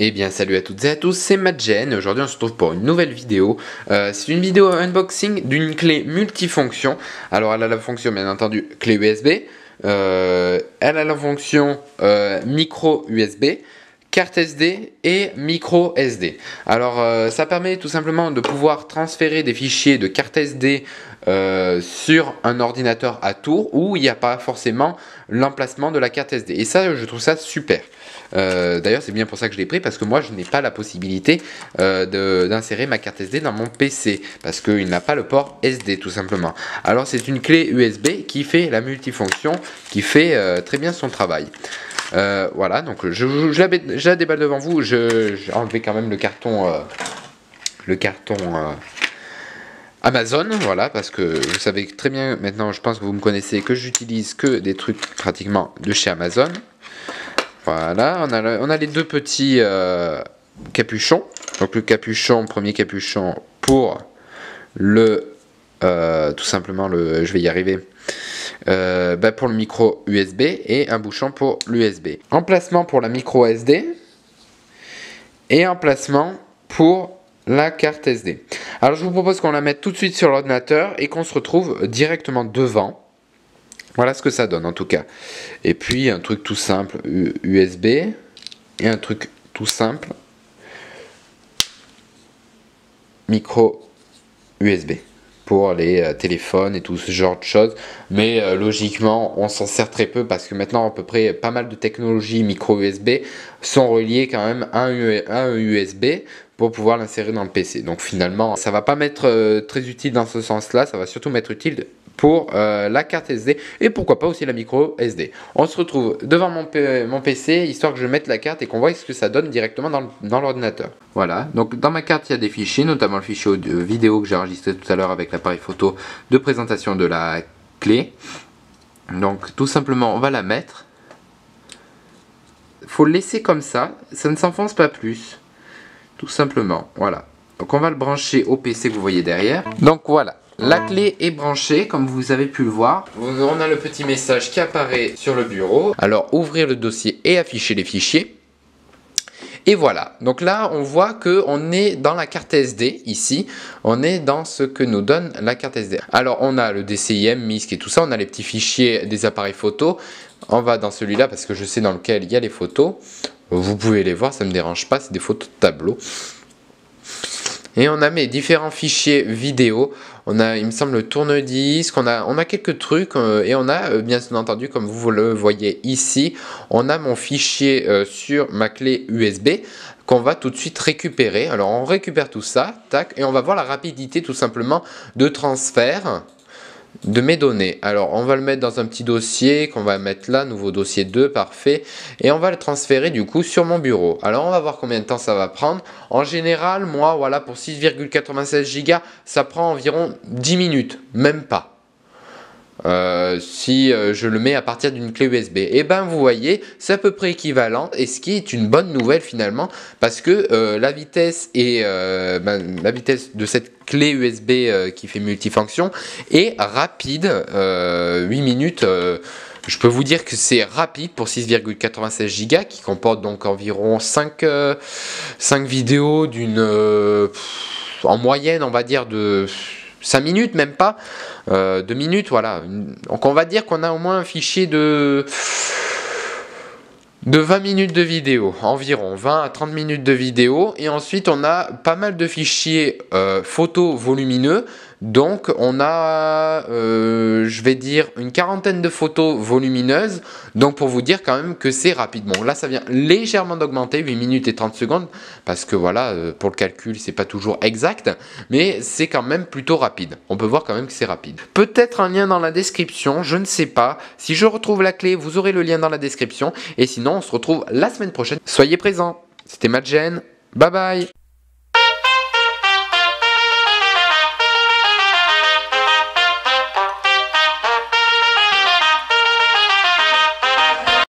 Eh bien salut à toutes et à tous, c'est Madgen. Aujourd'hui on se retrouve pour une nouvelle vidéo. C'est une vidéo unboxing d'une clé multifonction. Alors elle a la fonction bien entendu clé USB, elle a la fonction micro USB, carte SD et micro SD. Alors ça permet tout simplement de pouvoir transférer des fichiers de carte SD sur un ordinateur à tour où il n'y a pas forcément l'emplacement de la carte SD. Et ça, je trouve ça super. D'ailleurs, c'est bien pour ça que je l'ai pris, parce que moi, je n'ai pas la possibilité d'insérer ma carte SD dans mon PC, parce qu'il n'a pas le port SD, tout simplement. Alors, c'est une clé USB qui fait la multifonction, qui fait très bien son travail. Voilà, donc je la déballe devant vous. J'ai enlevé quand même le carton Amazon, voilà, parce que vous savez très bien maintenant, je pense que vous me connaissez, que j'utilise que des trucs pratiquement de chez Amazon. Voilà, on a les deux petits capuchons. Donc le capuchon, premier capuchon pour le tout simplement le, je vais y arriver, pour le micro USB, et un bouchon pour l'USB. Emplacement pour la micro SD et emplacement pour la carte SD. Alors je vous propose qu'on la mette tout de suite sur l'ordinateur et qu'on se retrouve directement devant. Voilà ce que ça donne en tout cas. Et puis un truc tout simple USB et un truc tout simple micro USB pour les téléphones et tout ce genre de choses. Mais logiquement on s'en sert très peu, parce que maintenant à peu près pas mal de technologies micro USB sont reliées quand même à un USB pour pouvoir l'insérer dans le PC. Donc finalement ça va pas m'être très utile dans ce sens là, ça va surtout m'être utile pour la carte SD et pourquoi pas aussi la micro SD. On se retrouve devant mon PC, histoire que je mette la carte et qu'on voit ce que ça donne directement dans l'ordinateur. Voilà, donc dans ma carte il y a des fichiers, notamment le fichier vidéo que j'ai enregistré tout à l'heure avec l'appareil photo de présentation de la clé. Donc tout simplement on va la mettre. Faut le laisser comme ça ne s'enfonce pas plus. Tout simplement, voilà. Donc on va le brancher au PC que vous voyez derrière. Donc voilà. La clé est branchée, comme vous avez pu le voir. On a le petit message qui apparaît sur le bureau. Alors, ouvrir le dossier et afficher les fichiers. Et voilà. Donc là, on voit qu'on est dans la carte SD, ici. On est dans ce que nous donne la carte SD. Alors, on a le DCIM, MISC et tout ça. On a les petits fichiers des appareils photo. On va dans celui-là, parce que je sais dans lequel il y a les photos. Vous pouvez les voir, ça ne me dérange pas. C'est des photos de tableau. Et on a mes différents fichiers vidéo. On a, il me semble, le tourne-disque. On a quelques trucs. Et on a, bien entendu, comme vous le voyez ici, on a mon fichier sur ma clé USB qu'on va tout de suite récupérer. Alors, on récupère tout ça. Tac, et on va voir la rapidité, tout simplement, de transfert de mes données. Alors on va le mettre dans un petit dossier qu'on va mettre là, nouveau dossier 2, parfait, et on va le transférer du coup sur mon bureau. Alors on va voir combien de temps ça va prendre. En général, moi voilà, pour 6,96 Go ça prend environ 10 minutes, même pas. Si je le mets à partir d'une clé USB, et ben vous voyez, c'est à peu près équivalent, et ce qui est une bonne nouvelle finalement, parce que la vitesse la vitesse de cette clé USB qui fait multifonction est rapide. 8 minutes, je peux vous dire que c'est rapide pour 6,96 Go, qui comporte donc environ 5 vidéos d'une en moyenne, on va dire, de 5 minutes, même pas 2 minutes, voilà. Donc on va dire qu'on a au moins un fichier de 20 minutes de vidéo, environ 20 à 30 minutes de vidéo, et ensuite on a pas mal de fichiers photos volumineux. Donc on a, je vais dire, une quarantaine de photos volumineuses. Donc pour vous dire quand même que c'est rapide. Bon, là ça vient légèrement d'augmenter, 8 minutes et 30 secondes, parce que voilà, pour le calcul c'est pas toujours exact, mais c'est quand même plutôt rapide. On peut voir quand même que c'est rapide. Peut-être un lien dans la description, je ne sais pas. Si je retrouve la clé, vous aurez le lien dans la description. Et sinon on se retrouve la semaine prochaine. Soyez présents. C'était Madgen. Bye bye.